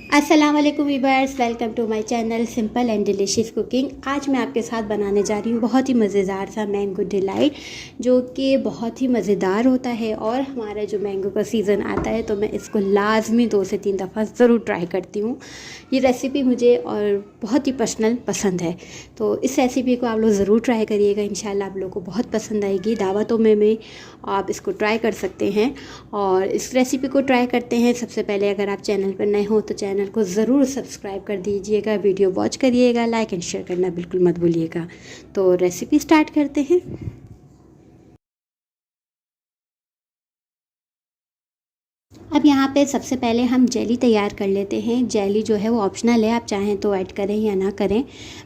अस्सलाम वालेकुम viewers, welcome to my channel simple and delicious cooking. आज मैं आपके साथ बनाने जा रही हूँ बहुत ही मज़ेदार सा मैंगो डिलाइट, जो कि बहुत ही मज़ेदार होता है। और हमारा जो मैंगो का सीज़न आता है तो मैं इसको लाजमी 2 से 3 दफ़ा ज़रूर ट्राई करती हूँ। ये रेसिपी मुझे और बहुत ही पर्सनल पसंद है, तो इस रेसिपी को आप लोग ज़रूर ट्राई करिएगा। इंशाल्लाह आप लोगों को बहुत पसंद आएगी। दावतों में भी आप इसको ट्राई कर सकते हैं और इस रेसिपी को ट्राई करते हैं। सबसे पहले अगर आप चैनल पर नए हो तो चैनल को ज़रूर सब्सक्राइब कर दीजिएगा, वीडियो वॉच करिएगा, लाइक एंड शेयर करना बिल्कुल मत भूलिएगा। तो रेसिपी स्टार्ट करते हैं। अब यहाँ पे सबसे पहले हम जेली तैयार कर लेते हैं। जेली जो है वो ऑप्शनल है, आप चाहें तो ऐड करें या ना करें,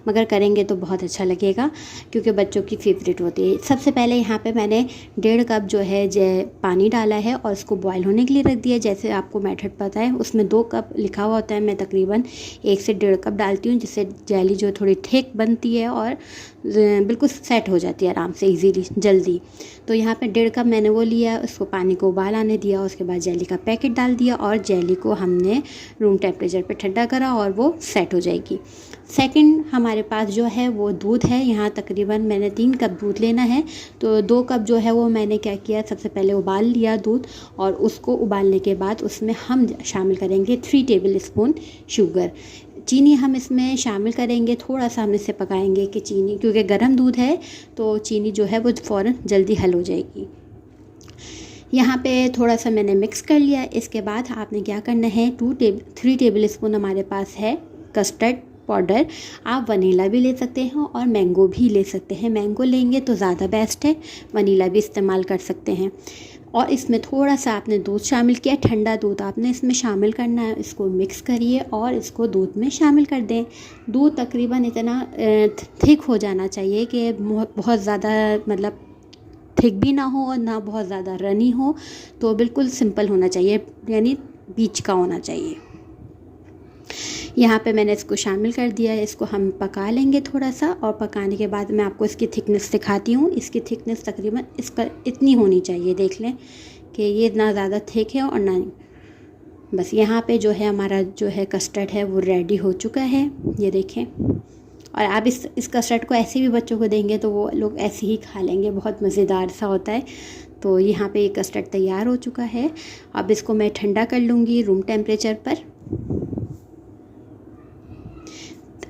मगर करेंगे तो बहुत अच्छा लगेगा क्योंकि बच्चों की फेवरेट होती है। सबसे पहले यहाँ पे मैंने 1.5 कप जो है पानी डाला है और उसको बॉईल होने के लिए रख दिया। जैसे आपको मेथड पता है, उसमें 2 कप लिखा हुआ होता है, मैं तकरीबन 1 से 1.5 कप डालती हूँ, जिससे जेली जो थोड़ी थिक बनती है और बिल्कुल सेट हो जाती है आराम से, इजीली, जल्दी। तो यहाँ पे 1.5 कप मैंने वो लिया, उसको पानी को उबाल आने दिया, उसके बाद जेली का पैकेट डाल दिया और जेली को हमने रूम टेम्परेचर पे ठंडा करा और वो सेट हो जाएगी। सेकंड हमारे पास जो है वो दूध है। यहाँ तकरीबन मैंने 3 कप दूध लेना है, तो 2 कप जो है वो मैंने क्या किया, सबसे पहले उबाल लिया दूध और उसको उबालने के बाद उसमें हम शामिल करेंगे 3 टेबल स्पून शुगर। चीनी हम इसमें शामिल करेंगे, थोड़ा सा हम इसे पकाएंगे कि चीनी, क्योंकि गर्म दूध है तो चीनी जो है वो फ़ौरन जल्दी हल हो जाएगी। यहाँ पे थोड़ा सा मैंने मिक्स कर लिया। इसके बाद आपने क्या करना है, 3 टेबल स्पून हमारे पास है कस्टर्ड पाउडर। आप वनीला भी ले सकते हैं और मैंगो भी ले सकते हैं। मैंगो लेंगे तो ज़्यादा बेस्ट है, वनीला भी इस्तेमाल कर सकते हैं। और इसमें थोड़ा सा आपने दूध शामिल किया, ठंडा दूध आपने इसमें शामिल करना है। इसको मिक्स करिए और इसको दूध में शामिल कर दें। दूध तकरीबन इतना थिक हो जाना चाहिए कि बहुत ज़्यादा, मतलब थिक भी ना हो और ना बहुत ज़्यादा रनी हो, तो बिल्कुल सिंपल होना चाहिए, यानी बीच का होना चाहिए। यहाँ पे मैंने इसको शामिल कर दिया है। इसको हम पका लेंगे थोड़ा सा, और पकाने के बाद मैं आपको इसकी थिकनेस दिखाती हूँ। इसकी थिकनेस तकरीबन इसका इतनी होनी चाहिए, देख लें कि ये ना ज़्यादा थिक है और ना, बस। यहाँ पे जो है हमारा जो है कस्टर्ड है वो रेडी हो चुका है, ये देखें। और आप इस कस्टर्ड को ऐसे भी बच्चों को देंगे तो वो लोग ऐसे ही खा लेंगे, बहुत मज़ेदार सा होता है। तो यहाँ पे ये कस्टर्ड तैयार हो चुका है। अब इसको मैं ठंडा कर लूँगी रूम टेम्परेचर पर।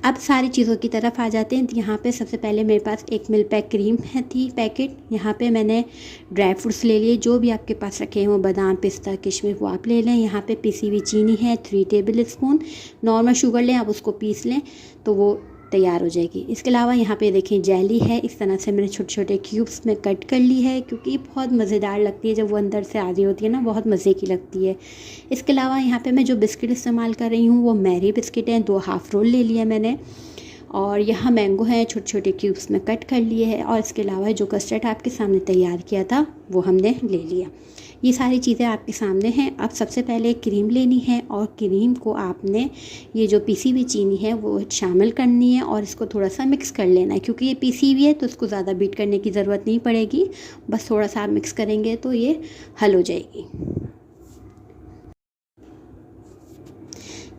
अब सारी चीज़ों की तरफ आ जाते हैं। यहाँ पे सबसे पहले मेरे पास एक मिल्क पैक क्रीम है थी पैकेट। यहाँ पे मैंने ड्राई फ्रूट्स ले लिए, जो भी आपके पास रखे हों, बादाम, पिस्ता, किशमिश, वो आप ले लें। यहाँ पे पिसी हुई चीनी है 3 टेबल स्पून। नॉर्मल शुगर लें, आप उसको पीस लें तो वो तैयार हो जाएगी। इसके अलावा यहाँ पे देखें जेली है, इस तरह से मैंने छोटे छोटे क्यूब्स में कट कर ली है, क्योंकि बहुत मज़ेदार लगती है जब वो अंदर से आ रही होती है ना, बहुत मज़े की लगती है। इसके अलावा यहाँ पे मैं जो बिस्किट इस्तेमाल कर रही हूँ वो मैरी बिस्किट हैं, 2 हाफ़ रोल ले लिया मैंने। और यहाँ मैंगो है, छोटे छोटे क्यूब्स में कट कर लिए हैं। और इसके अलावा जो कस्टर्ड आपके सामने तैयार किया था वो हमने ले लिया। ये सारी चीज़ें आपके सामने हैं। अब सबसे पहले क्रीम लेनी है और क्रीम को आपने ये जो पीसी हुई चीनी है वो शामिल करनी है और इसको थोड़ा सा मिक्स कर लेना है। क्योंकि ये पीसी हुई है तो इसको ज़्यादा बीट करने की ज़रूरत नहीं पड़ेगी, बस थोड़ा सा आप मिक्स करेंगे तो ये हल हो जाएगी।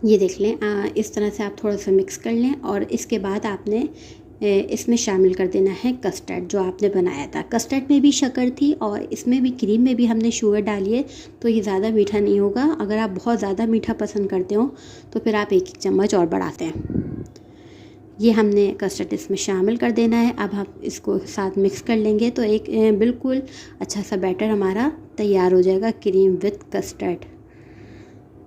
ये देख लें, इस तरह से आप थोड़ा सा मिक्स कर लें और इसके बाद आपने इसमें शामिल कर देना है कस्टर्ड जो आपने बनाया था। कस्टर्ड में भी शक्कर थी और इसमें भी, क्रीम में भी हमने शुगर डाली है, तो ये ज़्यादा मीठा नहीं होगा। अगर आप बहुत ज़्यादा मीठा पसंद करते हो तो फिर आप 1 चम्मच और बढ़ाते हैं। ये हमने कस्टर्ड इसमें शामिल कर देना है। अब हम इसको साथ मिक्स कर लेंगे तो एक बिल्कुल अच्छा सा बैटर हमारा तैयार हो जाएगा, क्रीम विद कस्टर्ड।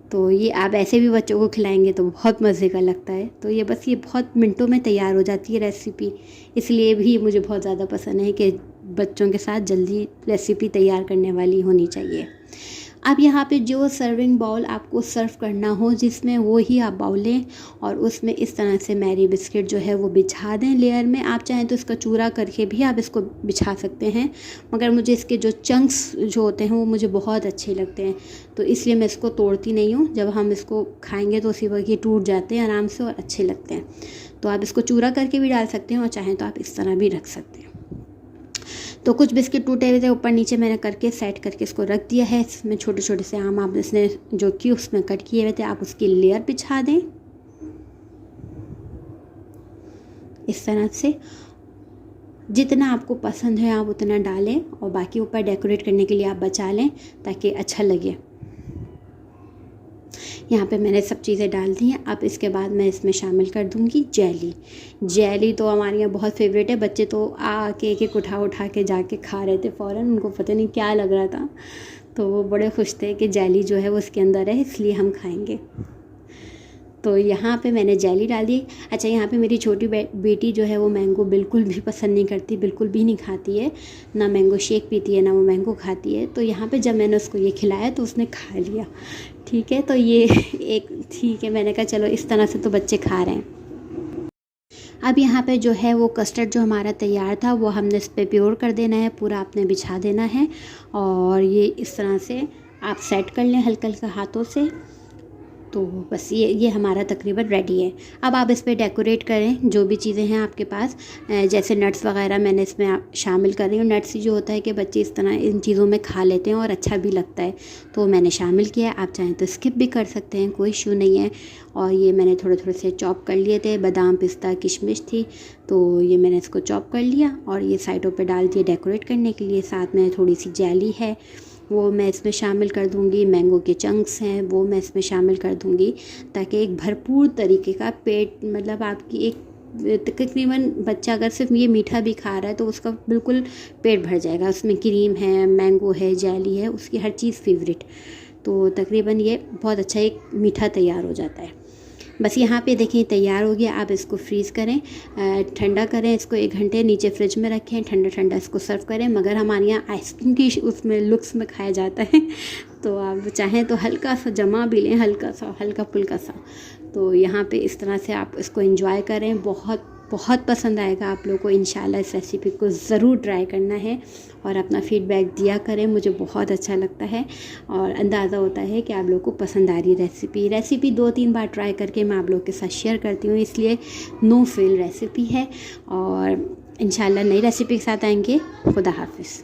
तो ये आप ऐसे भी बच्चों को खिलाएंगे तो बहुत मज़े का लगता है। तो ये बस, ये बहुत मिनटों में तैयार हो जाती है रेसिपी, इसलिए भी मुझे बहुत ज़्यादा पसंद है कि बच्चों के साथ जल्दी रेसिपी तैयार करने वाली होनी चाहिए। अब यहाँ पे जो सर्विंग बाउल आपको सर्व करना हो, जिसमें वो ही आप बाउल लें और उसमें इस तरह से मैरी बिस्किट जो है वो बिछा दें लेयर में। आप चाहें तो इसका चूरा करके भी आप इसको बिछा सकते हैं, मगर मुझे इसके जो चंक्स जो होते हैं वो मुझे बहुत अच्छे लगते हैं, तो इसलिए मैं इसको तोड़ती नहीं हूँ। जब हम इसको खाएँगे तो उसी वक्त ये टूट जाते हैं आराम से और अच्छे लगते हैं। तो आप इसको चूरा करके भी डाल सकते हैं और चाहें तो आप इस तरह भी रख सकते हैं। तो कुछ बिस्किट टूटे हुए थे, ऊपर नीचे मैंने करके सेट करके इसको रख दिया है। इसमें छोटे छोटे से आम आप इसने जो कि उसमें कट किए हुए थे आप उसकी लेयर बिछा दें इस तरह से। जितना आपको पसंद है आप उतना डालें और बाकी ऊपर डेकोरेट करने के लिए आप बचा लें ताकि अच्छा लगे। यहाँ पे मैंने सब चीज़ें डाल दी हैं। अब इसके बाद मैं इसमें शामिल कर दूँगी जेली। जेली तो हमारे यहाँ बहुत फेवरेट है, बच्चे तो आके एक एक उठा के जाके खा रहे थे फ़ौरन, उनको पता नहीं क्या लग रहा था, तो वो बड़े खुश थे कि जेली जो है वो उसके अंदर है इसलिए हम खाएंगे। तो यहाँ पे मैंने जेली डाल दी। अच्छा, यहाँ पे मेरी छोटी बेटी जो है वो मैंगो बिल्कुल भी पसंद नहीं करती, बिल्कुल भी नहीं खाती है, ना मैंगो शेक पीती है ना वो मैंगो खाती है। तो यहाँ पे जब मैंने उसको ये खिलाया तो उसने खा लिया। ठीक है, तो ये एक ठीक है, मैंने कहा चलो इस तरह से तो बच्चे खा रहे हैं। अब यहाँ पे जो है वो कस्टर्ड जो हमारा तैयार था वो हमने इस पर प्योर कर देना है, पूरा आपने बिछा देना है और ये इस तरह से आप सेट कर लें हल्का हल्का हाथों से। तो बस ये हमारा तकरीबन रेडी है। अब आप इस पर डेकोरेट करें जो भी चीज़ें हैं आपके पास, जैसे नट्स वगैरह मैंने इसमें शामिल कर रही हूँ। नट्स ही जो होता है कि बच्चे इस तरह इन चीज़ों में खा लेते हैं और अच्छा भी लगता है, तो मैंने शामिल किया है। आप चाहें तो स्किप भी कर सकते हैं, कोई इशू नहीं है। और ये मैंने थोड़े थोड़े से चॉप कर लिए थे, बादाम पिस्ता किशमिश थी, तो ये मैंने इसको चॉप कर लिया और ये साइडों पे डाल दिए डेकोरेट करने के लिए। साथ में थोड़ी सी जेली है वो मैं इसमें शामिल कर दूंगी, मैंगो के चंक्स हैं वो मैं इसमें शामिल कर दूंगी, ताकि एक भरपूर तरीके का पेट, मतलब आपकी एक तकरीबन बच्चा अगर सिर्फ ये मीठा भी खा रहा है तो उसका बिल्कुल पेट भर जाएगा। उसमें क्रीम है, मैंगो है, जेली है, उसकी हर चीज़ फेवरेट, तो तकरीबन ये बहुत अच्छा एक मीठा तैयार हो जाता है। बस यहाँ पे देखिए तैयार हो गया। आप इसको फ्रीज़ करें, ठंडा करें, इसको 1 घंटे नीचे फ्रिज में रखें, ठंडा ठंडा इसको सर्व करें। मगर हमारे यहाँ आइसक्रीम की उसमें लुक्स में खाया जाता है तो आप चाहें तो हल्का सा जमा भी लें, हल्का फुल्का सा। तो यहाँ पे इस तरह से आप इसको एंजॉय करें, बहुत बहुत पसंद आएगा आप लोगों को। इंशाल्लाह इस रेसिपी को ज़रूर ट्राई करना है और अपना फ़ीडबैक दिया करें, मुझे बहुत अच्छा लगता है और अंदाज़ा होता है कि आप लोगों को पसंद आ रही है रेसिपी 2-3 बार ट्राई करके मैं आप लोगों के साथ शेयर करती हूँ, इसलिए नो फेल रेसिपी है। और इंशाल्लाह नई रेसिपी के साथ आएंगे। खुदा हाफिज़।